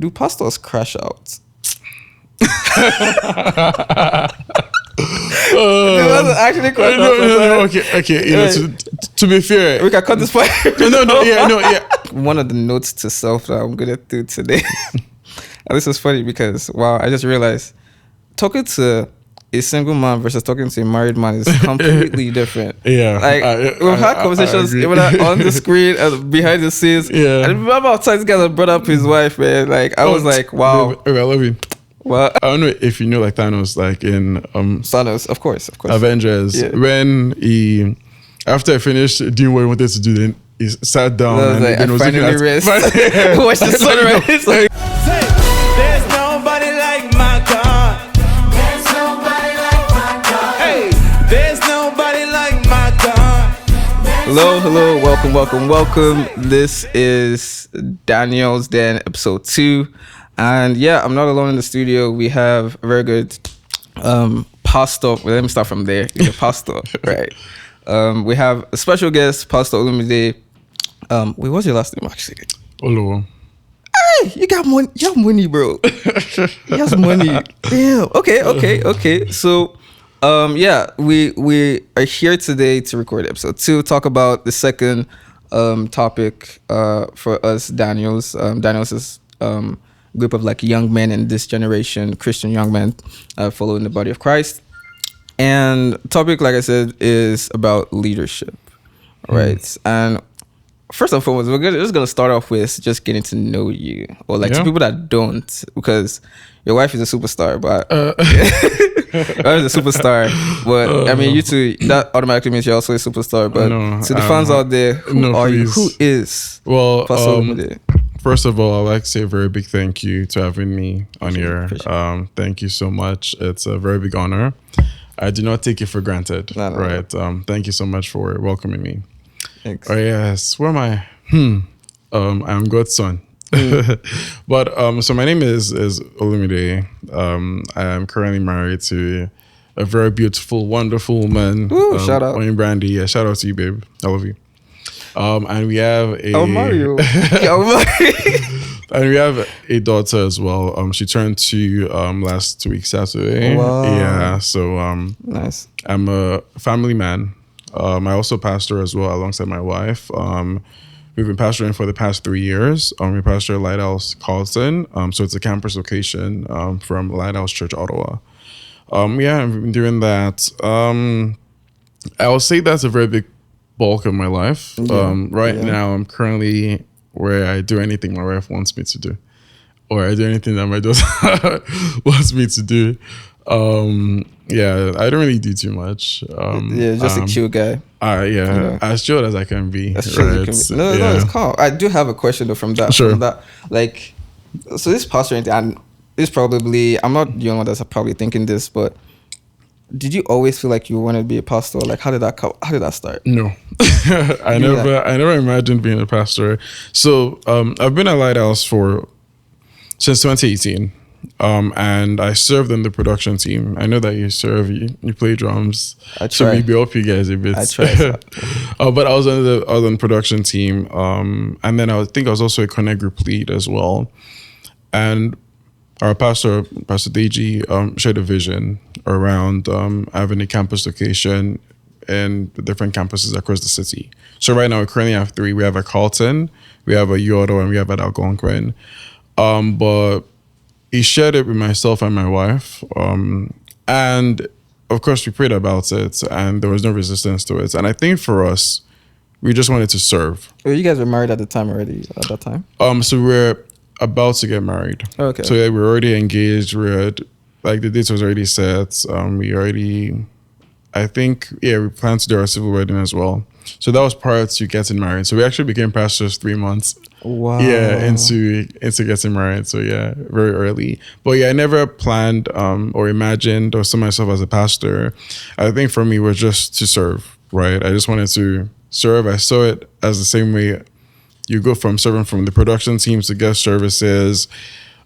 do pastors crash out? Actually okay. To be fair, we can cut this part. No. One of the notes to self that I'm gonna do today. And this is funny because I just realized talking to a single man versus talking to a married man is completely different. Yeah, like we've had conversations even on the screen and behind the scenes. Yeah, and remember outside this guy that brought up his wife, man. Like I was like, wow. Babe, I love you. Well, I don't know if you know, like Thanos, like in Thanos, of course, Avengers, when he after I finished doing what he wanted to do, then he sat down and like, then was finally rest. Watch the sunrise. There's nobody like my God. There's nobody like my God. Hey, there's nobody like my God. Hello, welcome. This is Daniel's Den Ep2. And yeah, I'm not alone in the studio. We have a very good pastor. Well, let me start from there. He's a pastor, right? We have a special guest, Pastor Olumide. Wait, what's your last name actually? Olo. Hey, you got money. You have money, bro. He has money. Damn. Okay. So, yeah, we are here today to record episode 2. Talk about the second topic for us, Daniel's. Daniel's is group of like young men in this generation, Christian young men following the body of Christ. And topic, like I said, is about leadership, right? And first and foremost, we're just going to start off with just getting to know you, or like to people that don't, because your wife is a superstar, but your wife is a superstar. But I mean, you two, that automatically means you're also a superstar. But to the fans out there, who are you? Who is Pastor Olumide? First of all, I'd like to say a very big thank you to having me on here. Thank you so much. It's a very big honor. I do not take it for granted. Right. Thank you so much for welcoming me. Thanks. Oh yes. Where am I? I'm God's son. But so my name is Olumide. I am currently married to a very beautiful, wonderful woman. Ooh, shout out. Oyin Brandy. Yeah, shout out to you, babe. I love you. And we have a Mario. And we have a daughter as well. She turned 2 last week Saturday. Wow. Yeah. So nice. I'm a family man. I also pastor as well alongside my wife. We've been pastoring for the past 3 years. We pastor Lighthouse Carlton. So it's a campus location from Lighthouse Church, Ottawa. Yeah, I've been doing that. I will say that's a very big bulk of my life. Now I'm currently where I do anything my wife wants me to do, or I do anything that my daughter wants me to do. Yeah, I don't really do too much. Just a chill guy. As chill as I can be. As chill as you can be. No, it's calm. I do have a question though from that. Sure. From that, like, so this pastoring, and this probably, I'm not the only one that's probably thinking this, but did you always feel like you wanted to be a pastor? Like, how did that start? No, I never imagined being a pastor. So I've been at Lighthouse since 2018, and I served in the production team. I know that you play drums. I try. So maybe help you guys a bit. I try. But I was on the production team, and then I think I was also a connect group lead as well, and our Pastor Deji, shared a vision around having a campus location in the different campuses across the city. So right now we currently have 3. We have a Carlton, we have a Yodo, and we have at Algonquin. But he shared it with myself and my wife. And of course we prayed about it and there was no resistance to it. And I think for us, we just wanted to serve. Well, you guys were married at the time already, at that time? So we're about to get married. Okay. So yeah, we're already engaged. The date was already set. We plan to do our civil wedding as well. So that was prior to getting married. So we actually became pastors 3 months. Wow. Yeah, into getting married. So yeah, very early. But yeah, I never planned or imagined or saw myself as a pastor. I think for me it was just to serve, right? I just wanted to serve. I saw it as the same way you go from serving from the production teams to guest services.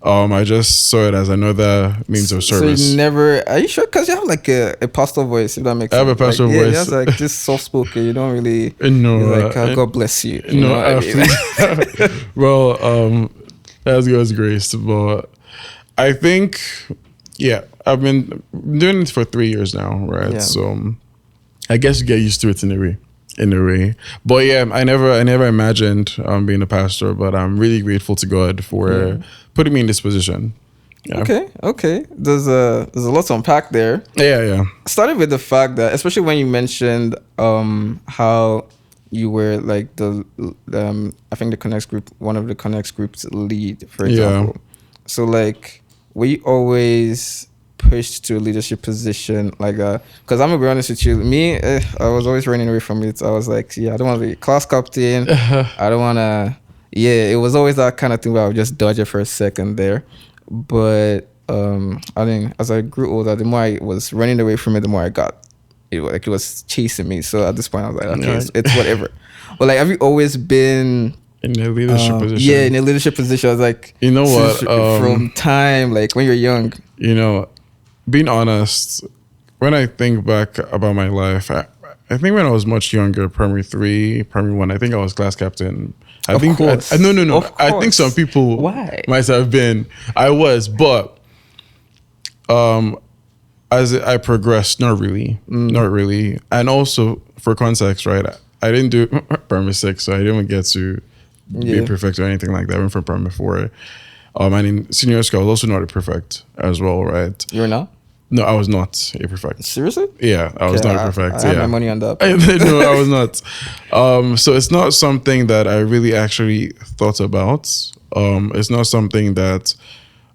I just saw it as another means of service. So you never, are you sure? Because you have like a pastor voice, if that makes sense. I have a pastor voice. Yeah, you have like this soft spoken. You don't really. No. Like, God bless you. Well, That's God's grace. But I think, yeah, I've been doing it for 3 years now, right? Yeah. So I guess you get used to it in a way. But yeah, I never imagined being a pastor, but I'm really grateful to God for putting me in this position. Yeah. Okay. There's a lot to unpack there. Yeah. Started with the fact that, especially when you mentioned how you were like the I think the Connects group, one of the Connects group's lead, for example. So like, were you always pushed to a leadership position like that? Because I'm gonna be honest with you, me, I was always running away from it. I was like, I don't want to be class captain. I don't want to. Yeah, it was always that kind of thing where I would just dodge it for a second there. But I think as I grew older, the more I was running away from it, the more I got it. Like it was chasing me. So at this point, I was like, okay, it's whatever. But like, have you always been in a leadership position? Yeah, in a leadership position. I was like, you know what? From time like when you're young. You know, being honest, when I think back about my life, I think when I was much younger, primary 3, primary 1, I think I was class captain. No. I think some people might have been. I was, but as I progressed, not really. And also for context, right? I didn't do primary 6, so I didn't get to be prefect or anything like that. I went from primary 4. And in senior school, I was also not a prefect as well, right? You're not? No, I was not a prefect. Seriously? Yeah, I was not a prefect. I have my money on that. No, I was not. So it's not something that I really actually thought about. It's not something that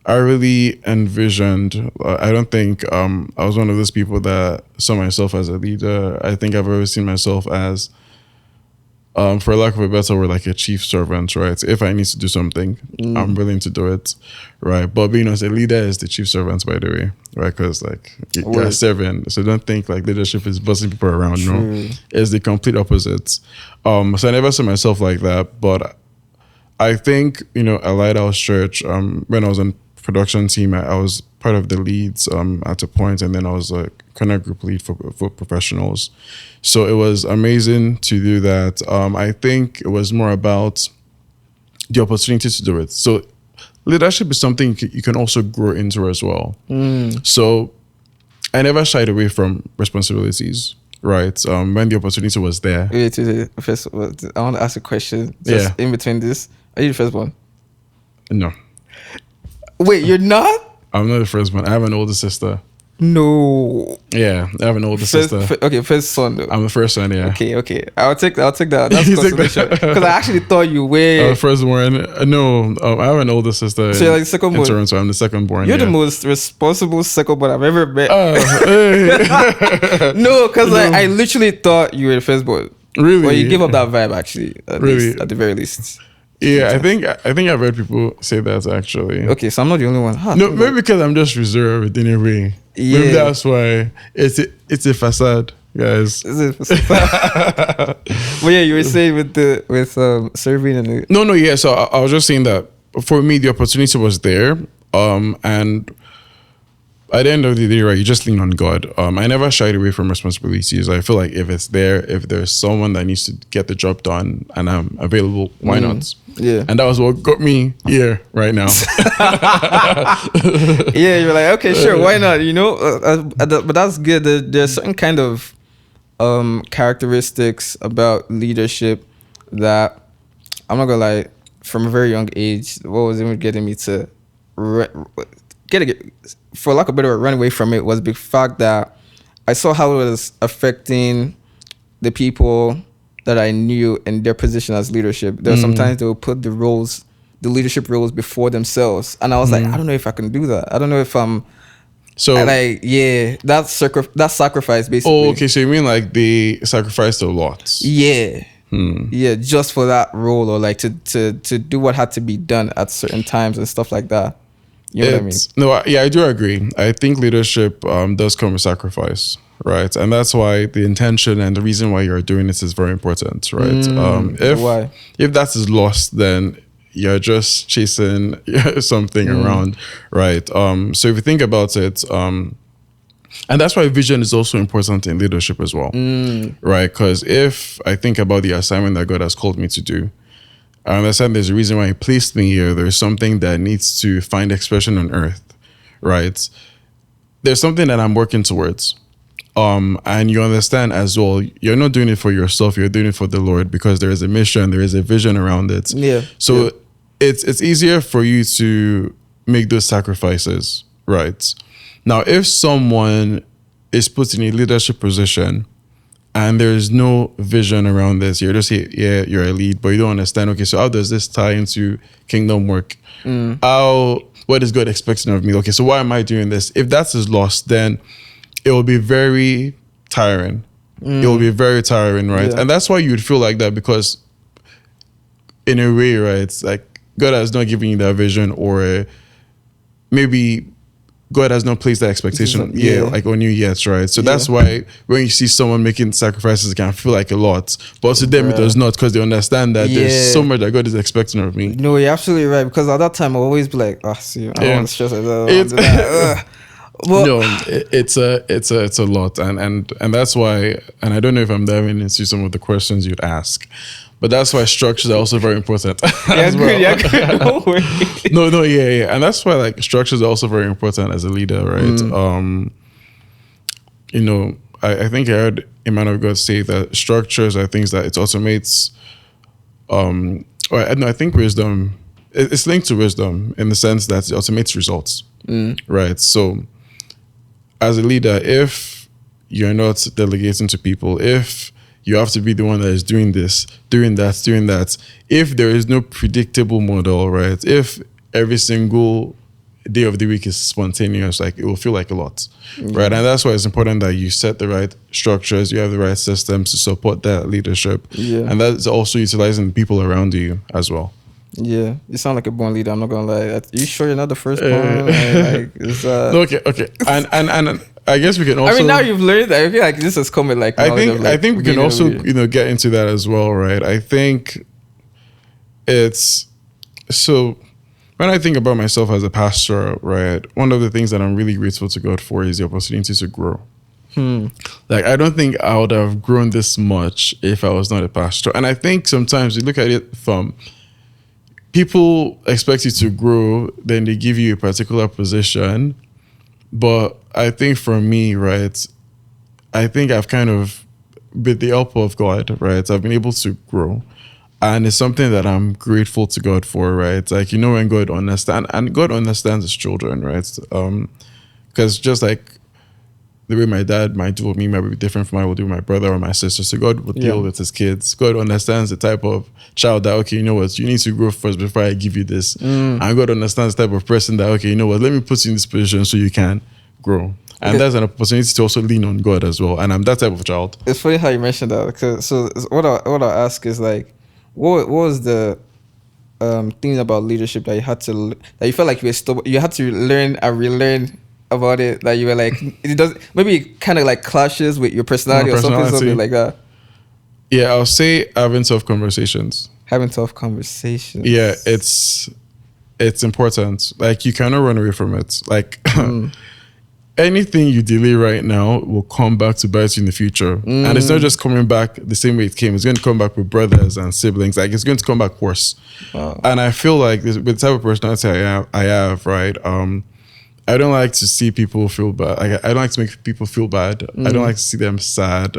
I really envisioned. I don't think I was one of those people that saw myself as a leader. I think I've always seen myself as, for lack of a better word, like a chief servant, right? If I need to do something, I'm willing to do it, right? But being as a leader is the chief servant, by the way, right? Because like you're serving, so don't think like leadership is bossing people around. True. No, it's the complete opposite. So I never saw myself like that, but I think at Lighthouse Church, when I was on production team, I was part of the leads at a point, and then I was a connect group lead for professionals. So it was amazing to do that. I think it was more about the opportunity to do it. So leadership is something you can also grow into as well. So I never shied away from responsibilities, right? When the opportunity was there. First, I want to ask a question just in between this. Are you the first one? No. Wait, you're not? I'm not the first one. I have an older sister. No. Yeah, I have an older sister. First son though. I'm the first one, yeah. Okay. I'll take that. That's consideration. Because I actually thought you were first born. No, I have an older sister. So you're like second born. Toronto. I'm the second born. You're the most responsible second born I've ever met. Hey. No, because I literally thought you were the first born. Really? Well, you give up that vibe actually. At the very least. Yeah, I think I've heard people say that actually. Okay, so I'm not the only one. No, maybe because I'm just reserved in a way. Yeah. Maybe that's why it's a facade, guys. It's a facade. Well, yeah, you were saying with serving and No, yeah. So I was just saying that for me the opportunity was there, and at the end of the day, right, you just lean on God. I never shied away from responsibilities. I feel like if it's there, if there's someone that needs to get the job done and I'm available, why not? Yeah. And that was what got me here right now. Yeah, you're like, okay, sure, why not? But that's good. There's certain kind of characteristics about leadership that I'm not gonna lie, from a very young age, what was even getting me to for lack of a better word, run away from it was the fact that I saw how it was affecting the people that I knew in their position as leadership. There were sometimes they would put the leadership roles before themselves, and I was like, I don't know if I can do that. I don't know if I'm. So that sacrifice basically. Oh, okay. So you mean like they sacrificed a lot? Yeah. Yeah, just for that role, or like to do what had to be done at certain times and stuff like that. You know what I mean? No, I do agree. I think leadership does come with sacrifice, right? And that's why the intention and the reason why you're doing this is very important, right? If that is lost, then you're just chasing something around, right? So if you think about it, and that's why vision is also important in leadership as well, right? Because if I think about the assignment that God has called me to do, I understand there's a reason why he placed me here. There's something that needs to find expression on earth, right? There's something that I'm working towards. And you understand as well, you're not doing it for yourself, you're doing it for the Lord, because there is a mission, there is a vision around it. Yeah. So it's easier for you to make those sacrifices, right? Now, if someone is put in a leadership position and there's no vision around this, you're just, yeah, you're a lead, but you don't understand, okay, so how does this tie into kingdom work? What is God expecting of me? Okay, so why am I doing this? If that is lost, then it will be very tiring. It will be very tiring, right? Yeah. And that's why you'd feel like that, because in a way, right, it's like God has not given you that vision, or maybe God has not placed that expectation like on you yet, right? So that's why when you see someone making sacrifices, it can feel like a lot. But to them, it does not, because they understand that there's so much that God is expecting of me. No, you're absolutely right. Because at that time, I'll always be like, see, I don't want to stress that. Well, No, it's a lot, and that's why, and I don't know if I'm diving into some of the questions you'd ask, but that's why structures are also very important. Yeah, good. Don't worry. No, yeah, and that's why like structures are also very important as a leader, right? You know, I think I heard a man of God say that structures are things that it automates. I think wisdom, it's linked to wisdom in the sense that it automates results, right? So, as a leader, if you're not delegating to people, if you have to be the one that is doing this, doing that, if there is no predictable model, right? If every single day of the week is spontaneous, like it will feel like a lot, right? And that's why it's important that you set the right structures, you have the right systems to support that leadership. Yeah. And that's also utilizing the people around you as well. Yeah, you sound like a born leader. I'm not gonna lie. Are you sure you're not the first one? Like, Okay. And I guess we can also. I mean, now you've learned. I feel like this has come with like. I think we can also get into that as well, right? I think it's so. When I think about myself as a pastor, right, one of the things that I'm really grateful to God for is the opportunity to grow. Like, I don't think I would have grown this much if I was not a pastor. And I think sometimes you look at it from people expect you to grow, then they give you a particular position. But I think for me, right, I think I've kind of, with the help of God, right, I've been able to grow. And it's something that I'm grateful to God for, right? Like, you know, when God understands, and God understands his children, right? Because just like the way my dad might do with me might be different from how I would do with my brother or my sister. So God would deal with his kids. God understands the type of child that, okay, you know what, you need to grow first before I give you this. And God understands the type of person that, okay, you know what, let me put you in this position so you can grow. And that's an opportunity to also lean on God as well. And I'm that type of child. It's funny how you mentioned that. So what I'll ask is like, what was the thing about leadership that you had to, that you felt like you had to learn and relearn about it, that you were like, it does, maybe it kind of like clashes with your personality or something like that? Yeah, I'll say having tough conversations. Having tough conversations. Yeah, it's important. Like, you cannot run away from it. Like, anything you delay right now will come back to bite you in the future. And it's not just coming back the same way it came. It's going to come back with brothers and siblings. Like, it's going to come back worse. Wow. And I feel like with the type of personality I have, right? I don't like to see people feel bad. I don't like to make people feel bad. I don't like to see them sad.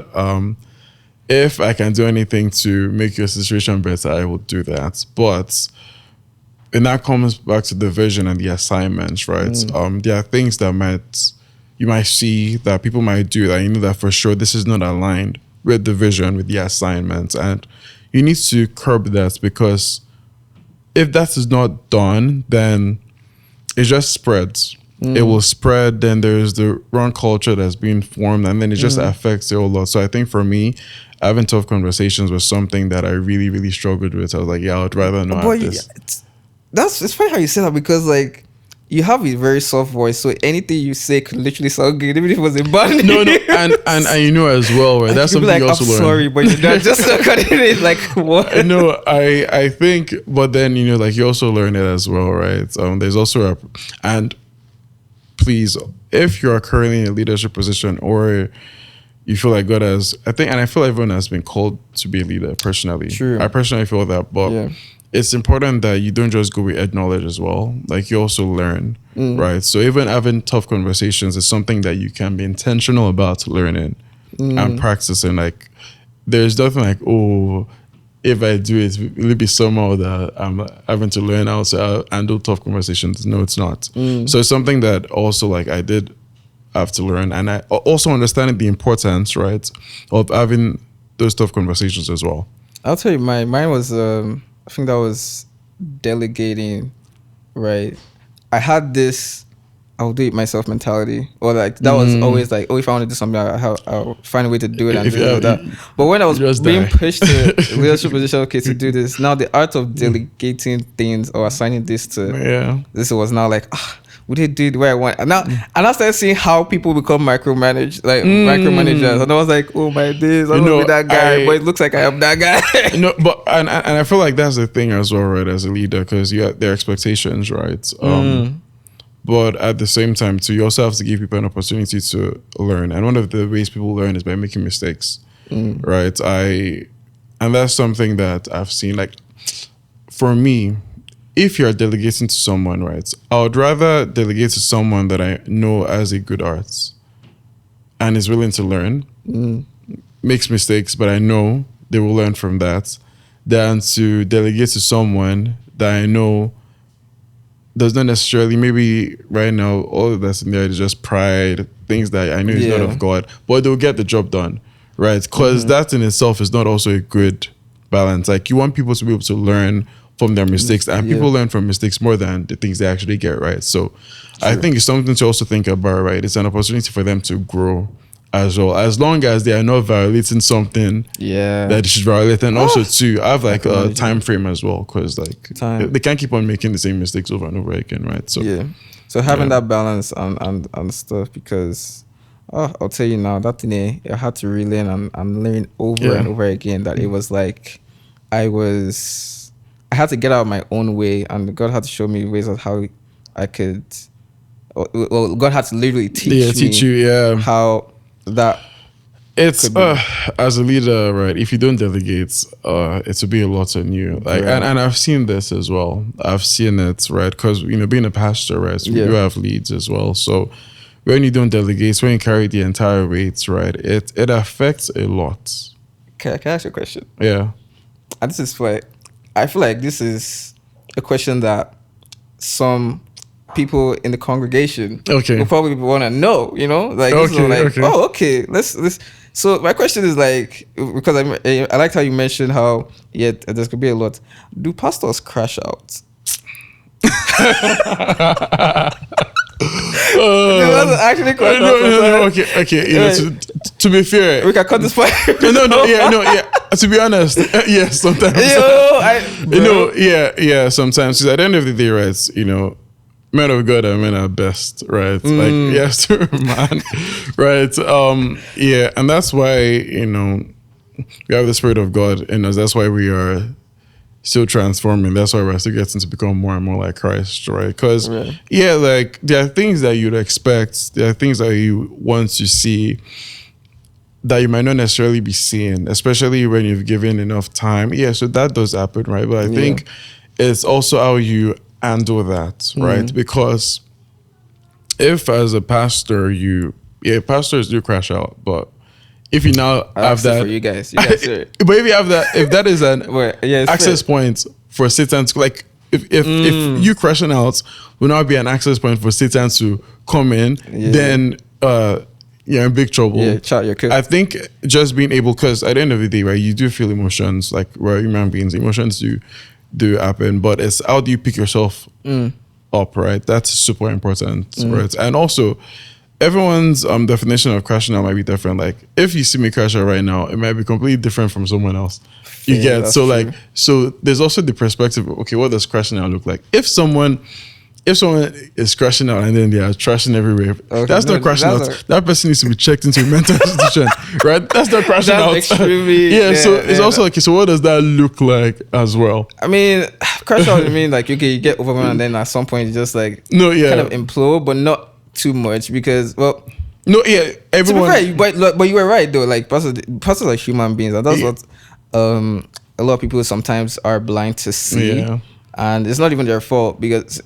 If I can do anything to make your situation better, I will do that. But and that comes back to the vision and the assignments, right? There are things that you might see that people might do that you know that for sure this is not aligned with the vision, with the assignments, and you need to curb that, because if that is not done, then it just spreads. It will spread. Then there's the wrong culture that's being formed, and then it just affects it a lot. So I think for me, having tough conversations was something that I really, really struggled with. I was like, yeah, I'd rather not have this. It's funny how you say that, because like you have a very soft voice, so anything you say could literally sound good, even if it was a bad. No, and you know as well, right? That's something like, you also I'm learn. sorry, but you're not just looking at it like what? No, I think, but then you know, like you also learn it as well, right? There's also and please, if you are currently in a leadership position or you feel like God has, I feel everyone has been called to be a leader personally. True. I personally feel that, but it's important that you don't just go with head knowledge as well. Like you also learn, right? So even having tough conversations is something that you can be intentional about learning and practicing. Like there's nothing like, oh, if I do it, it'll be somehow that I'm having to learn how to handle tough conversations. No, it's not. So it's something that also like I did have to learn, and I also understanding the importance, right, of having those tough conversations as well. I'll tell you, mine was I think that was delegating, right? I had this I'll do it myself mentality, or like that was always like, oh, if I want to do something, I'll find a way to do it and do that. But when I was being pushed to leadership position, okay, to do this, now the art of delegating things or assigning this to this was now like, would they do it the way I want? And now, and I started seeing how people become micromanagers, and I was like, oh my days, I don't want to be that guy, but it looks like I am that guy. But and I feel like that's the thing as well, right? As a leader, because you have their expectations, right? But at the same time, too, you also have to give people an opportunity to learn. And one of the ways people learn is by making mistakes, right? And that's something that I've seen. Like, for me, if you're delegating to someone, right, I would rather delegate to someone that I know has a good heart and is willing to learn, makes mistakes, but I know they will learn from that, than to delegate to someone that I know does not necessarily, maybe right now, all that's in there is just pride, things that I know is not of God, but they'll get the job done, right? Because that in itself is not also a good balance. Like, you want people to be able to learn from their mistakes, and people learn from mistakes more than the things they actually get right. So I think it's something to also think about, right? It's an opportunity for them to grow as well, as long as they are not violating something that they should violate. And also too, I have like a time frame as well, because like they can't keep on making the same mistakes over and over again, right? So so having that balance and stuff, because I'll tell you now, that thing I had to relearn and learn over and over again, that it was like I had to get out of my own way, and God had to show me ways of how I could, well, God had to literally teach you how that it's as a leader, right? If you don't delegate, it will be a lot on you. Like, and I've seen this as well. I've seen it, right? Because being a pastor, right, so we do have leads as well. So when you don't delegate, when you carry the entire weight, right, it affects a lot. Can I ask you a question? Yeah. And this is like, I feel like this is a question that some people in the congregation will probably want to know, like, let's. So my question is like, because I liked how you mentioned how there's could be a lot. Do pastors crash out? Actually crash out. Okay. To be fair, we can cut this part. To be honest, yes, sometimes. Sometimes. Because at the end of the day, right, men of God are men at best, right? Like, yes, man, right? And that's why, we have the Spirit of God in us. That's why we are still transforming. That's why we're still getting to become more and more like Christ, right? Because, like, there are things that you'd expect, there are things that you want to see that you might not necessarily be seeing, especially when you've given enough time. So that does happen, right? But I think it's also how you handle that, right? Because if as a pastor pastors do crash out, but if you now have that for you guys but if you have that, if that is an access point for Satan to, like, if you crashing out will now be an access point for Satan to come in, then you're in big trouble. I think just being able, because at the end of the day, right, you do feel emotions, like we're human beings, emotions do happen, but it's how do you pick yourself up, right? That's super important, right? And also, everyone's definition of crashing out might be different. Like, if you see me crash out right now, it might be completely different from someone else. You get so true. So there's also the perspective of, okay, what does crashing out look like? If someone is crashing out and then they are trashing everywhere, that's not crashing out. That person needs to be checked into a mental institution, right? That's not crashing out. Extremely, so it's also like, so what does that look like as well? I mean, crash out, like, okay, you get overwhelmed and then at some point you just like kind of implode, but not too much, because everyone. To be fair, but you were right though. Like, pastors are human beings, and that's what a lot of people sometimes are blind to see, Yeah. and it's not even their fault because,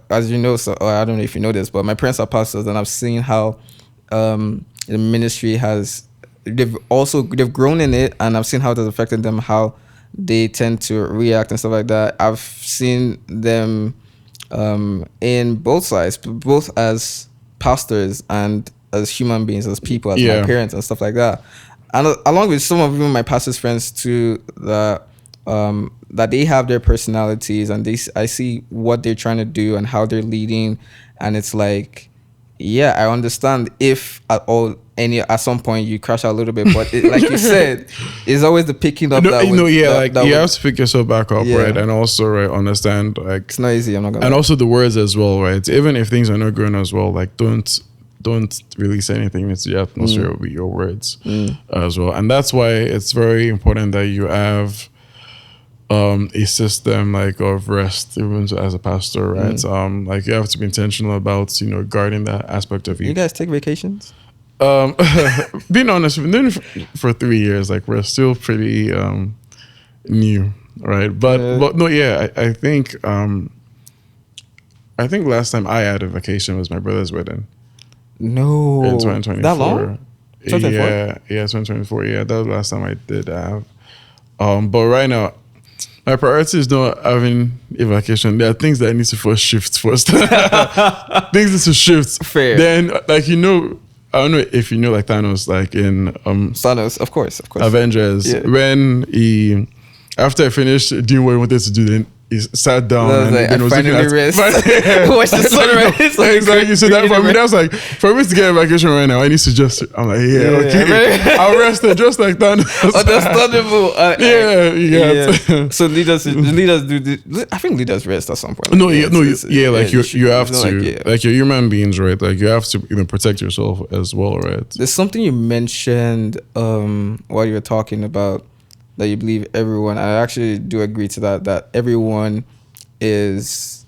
as you know, or I don't know if you know this, but my parents are pastors, and I've seen how the ministry they've grown in it, and I've seen how it has affected them, how they tend to react and stuff like that. I've seen them in both sides, both as pastors and as human beings, as people, as my parents and stuff like that. And along with some of even my pastors' friends too, that they have their personalities, and I see what they're trying to do and how they're leading, and it's like, yeah, I understand if at some point you crash out a little bit, but like you said, it's always the picking up. You have to pick yourself back up, right? And also, right, understand, like, it's not easy. I'm not gonna. And also the words as well, right? Even if things are not going as well, like, don't release anything into the atmosphere with your words as well. And that's why it's very important that you have a system like of rest, even as a pastor, right? Like, you have to be intentional about, guarding that aspect of you. You guys take vacations? Being honest, we've been doing it for 3 years. Like, we're still pretty new, right? But no, yeah, I think last time I had a vacation was my brother's wedding. No, in 2024. That long? 2024? Yeah, 2024. Yeah, that was the last time I did have. But right now, my priority is not having a vacation. There are things that I need to first shift first. Things need to shift. Fair. Then, like, I don't know if you know, like, Thanos, like in Thanos, of course. Avengers, when after I finished doing what I wanted to do, then he sat down and then was looking at rest. Watch the sunrise. Exactly. So that for me, that's like, for me to get a vacation right now, I need to just, I'm like, okay, I'll rest it just like that. Understandable. Yeah. So leaders do this. I think leaders rest at some point. You have to, like, you're human beings, right? Like, you have to protect yourself as well, right? There's something you mentioned while you were talking about, that you believe everyone. I actually do agree to that everyone is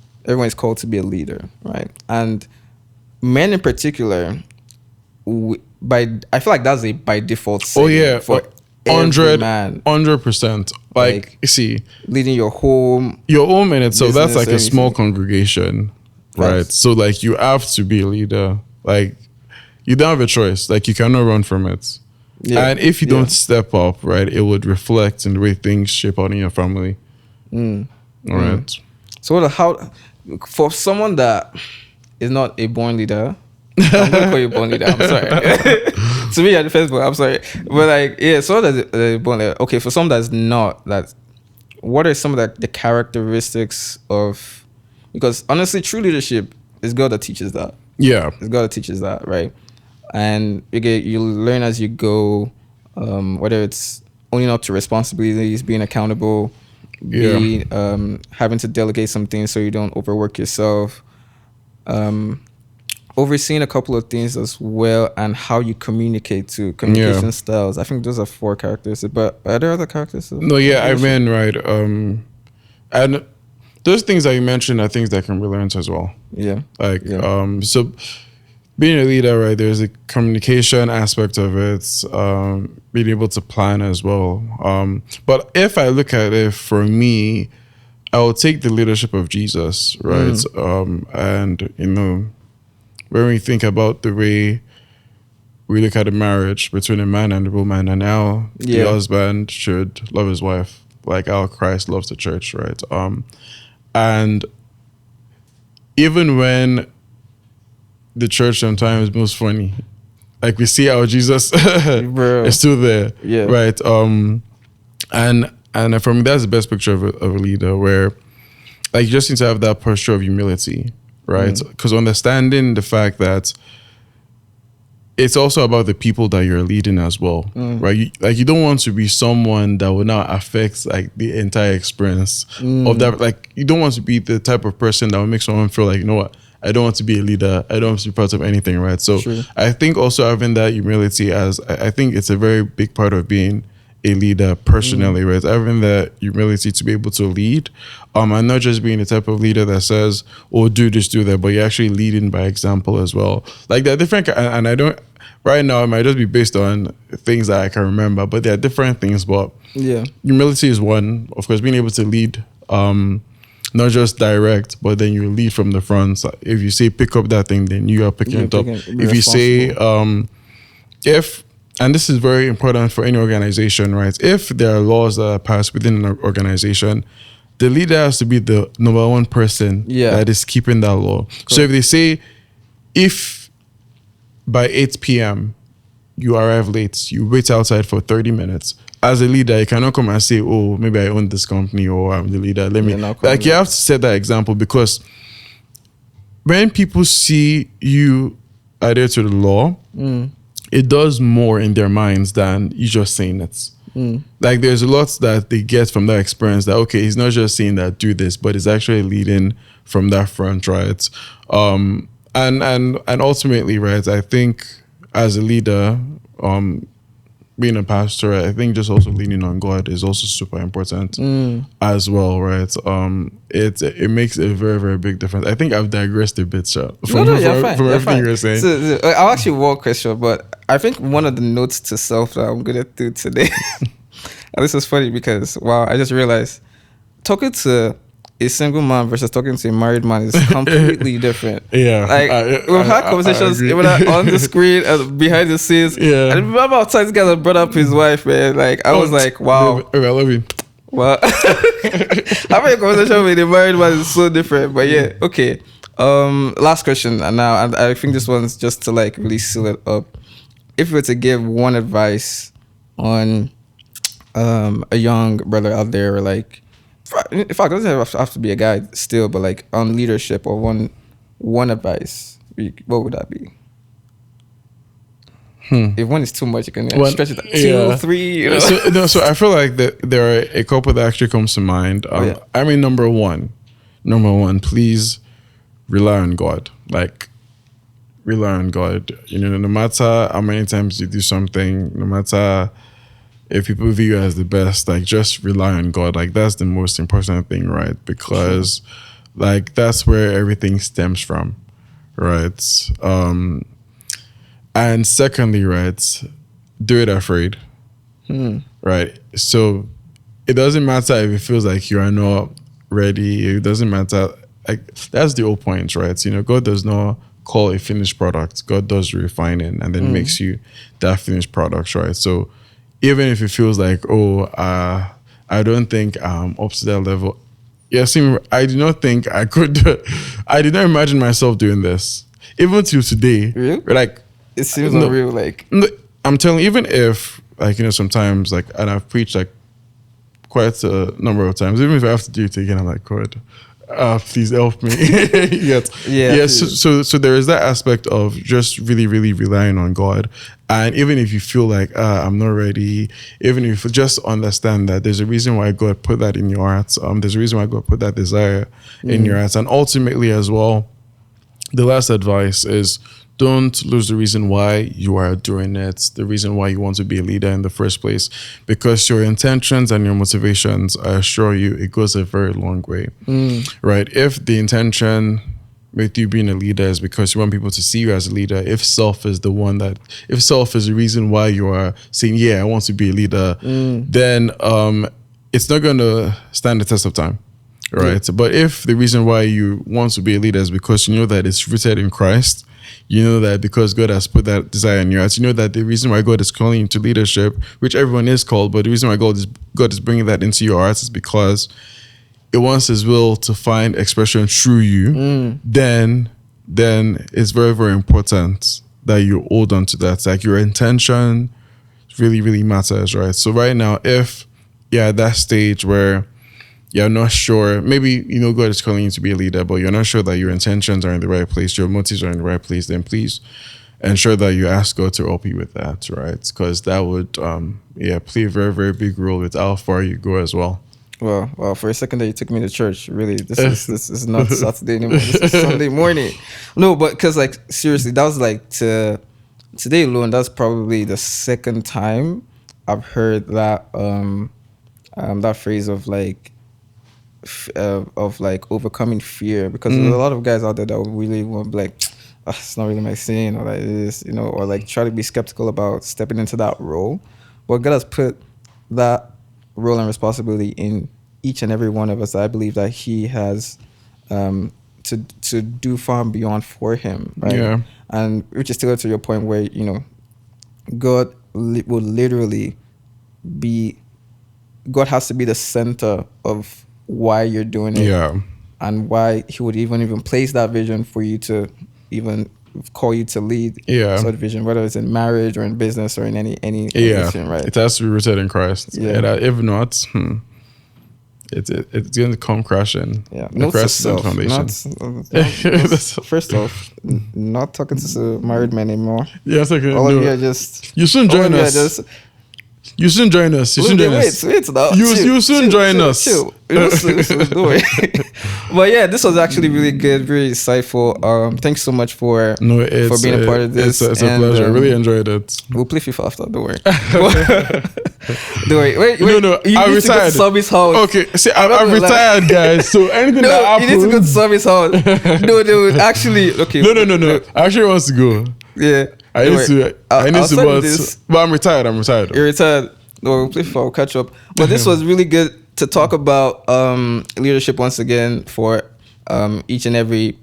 called to be a leader, right? And men in particular, I feel like that's a by default thing for every man. 100%. Like, you see, leading your home in itself, that's like a small congregation, right? Yes. So, like, you have to be a leader. Like, you don't have a choice. Like, you cannot run from it. Yeah. And if you don't step up, right, it would reflect in the way things shape out in your family. All right. So how for someone that is not a born leader, I'm gonna call you born leader. I'm sorry. To me, at the Facebook, I'm sorry, but like, so that's a born leader. Okay, for someone that's not that, what are some of the characteristics of? Because honestly, true leadership is God that teaches that. Yeah, it's God that teaches that, right? And you learn as you go, whether it's owning up to responsibilities, being accountable, having to delegate some things so you don't overwork yourself, overseeing a couple of things as well, and how you communication styles. I think those are 4 characteristics. But are there other characteristics? No, I mean, right. And those things that you mentioned are things that can be learned as well. Yeah. So being a leader, right, there's a communication aspect of it, being able to plan as well. But if I look at it, for me, I will take the leadership of Jesus, right? And, when we think about the way we look at a marriage between a man and a woman, and how the husband should love his wife, like how Christ loves the church, right? And even when the church sometimes moves funny, like, we see how Jesus is still there, right? And for me, that's the best picture of a leader, where, like, you just need to have that posture of humility, right? Because understanding the fact that it's also about the people that you're leading as well, right? You don't want to be someone that will now affect, like, the entire experience of that. Like, you don't want to be the type of person that will make someone feel like, you know what, I don't want to be a leader, I don't want to be part of anything, right? So I think also having that humility, I think it's a very big part of being a leader personally, right? Having that humility to be able to lead, and not just being the type of leader that says, oh, do this, do that, but you're actually leading by example as well. Like, they're different, and I don't, right now, it might just be based on things that I can remember, but there are different things. But Yeah. Humility is one, of course, being able to lead, not just direct, but then you lead from the front. So if you say pick up that thing, then you are picking it up. If you say, and this is very important for any organization, right? If there are laws that are passed within an organization, the leader has to be the number one person that is keeping that law. Correct. So if they say, if by 8 p.m. you arrive late, you wait outside for 30 minutes. As a leader, you cannot come and say, oh, maybe I own this company or I'm the leader. Let me, like, you have to set that example, because when people see you adhere to the law, it does more in their minds than you just saying it. Like, there's a lot that they get from that experience, that, okay, he's not just saying that do this, but it's actually leading from that front, right? And ultimately, right, I think as a leader, being a pastor, I think just also leaning on God is also super important as well, right? It makes a very, very big difference. I think I've digressed a bit, from everything you were saying. So, I'll actually one question, but I think one of the notes to self that I'm gonna do today, and this is funny because wow, I just realized talking to a single man versus talking to a married man is completely different. Yeah. Like, we've had conversations even on the screen and behind the scenes. Yeah. And remember how times this guy brought up his wife, man. Like, I was like, wow. I love you. Wow. Having a conversation with a married man is so different. But yeah, okay. Last question. And now, and I think this one's just to like really seal it up. If you were to give one advice on a young brother out there, or like, in fact, it doesn't have to be a guy still, but like on leadership, or one advice, what would that be? If one is too much, you can stretch it to 2, 3. You know? So I feel like there are a couple that actually comes to mind. I mean, number one, please rely on God. Like, rely on God. You know, no matter how many times you do something, no matter if people view you as the best, like, just rely on God. Like, that's the most important thing, right? Because like, that's where everything stems from, right? And secondly, right, do it afraid, right? So it doesn't matter if it feels like you are not ready. It doesn't matter. Like, that's the whole point, right? You know, God does not call a finished product. God does refining and then makes you that finished product, right? So even if it feels like, I don't think I'm up to that level. Yes, I do not think I could. I did not imagine myself doing this. Even till today. Really? Like, it seems unreal. Like, I'm telling you, even if, like, you know, sometimes, like, and I've preached like quite a number of times, even if I have to do it again, I'm like, God, please help me. So there is that aspect of just really, really relying on God. And even if you feel like, I'm not ready, even if you just understand that there's a reason why God put that in your heart. There's a reason why God put that desire in your heart. And ultimately as well, the last advice is, don't lose the reason why you are doing it, the reason why you want to be a leader in the first place, because your intentions and your motivations, I assure you, it goes a very long way, right? If the intention with you being a leader is because you want people to see you as a leader, if self is the reason why you are saying, yeah, I want to be a leader, then it's not going to stand the test of time. Right. Yeah. But if the reason why you want to be a leader is because you know that it's rooted in Christ, you know that because God has put that desire in your heart, you know that the reason why God is calling you to leadership, which everyone is called, but the reason why God is bringing that into your heart is because it wants His will to find expression through you, then it's very, very important that you hold on to that. Like, your intention really, really matters, right? So right now, if you're at that stage where you're not sure, maybe, you know, God is calling you to be a leader, but you're not sure that your intentions are in the right place, your motives are in the right place, then please ensure that you ask God to help you with that, right? Because that would, play a very, very big role with how far you go as well. Well, for a second there, you took me to church. Really, this is not Saturday anymore. This is Sunday morning. No, but because, like, seriously, that was like, today alone, that's probably the second time I've heard that that phrase of like, overcoming fear, because there's a lot of guys out there that really want to be like, it's not really my sin, or like this, you know, or like try to be skeptical about stepping into that role. But God has put that role and responsibility in each and every one of us. I believe that He has to do far beyond for Him, right? Yeah. And which is still to your point where, you know, God will literally God has to be the center of why you're doing it. Yeah. And why He would even place that vision for you to even call you to lead sort of vision, whether it's in marriage or in business or in anything, right? It has to be rooted in Christ. Yeah. And if not, it's going to come crashing. Yeah. The Note to Christ self. foundation. First off, not talking to married men anymore. Yeah, it's okay. All of you are just. You soon join us. You soon join us. You soon join us. Wait now. You soon join us. Chill. Don't worry. But yeah, this was actually really good, very insightful. Thanks so much for being a part of this. It's a pleasure. I really enjoyed it. We'll play FIFA after. Don't worry. Don't worry. Wait. No. You I need to go to retired. Sabi's house. Okay. See, I'm retired, guys. So anything that No, happens. you need to go to Sabi's house. No. Actually, okay. No. I actually want to go. Yeah. I need to, but I'm retired. You're retired. No, we'll play FIFA. We'll catch up. But this was really good to talk about leadership once again for each and every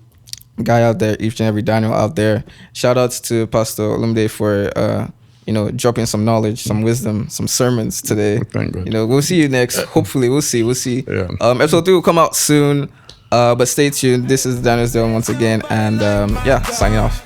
guy out there, each and every Daniel out there. Shout outs to Pastor Olumide for dropping some knowledge, some wisdom, some sermons today. Thank God. We'll see you next. Hopefully, we'll see. Yeah. Episode 3 will come out soon. But stay tuned. This is Daniel's Dale once again, and signing off.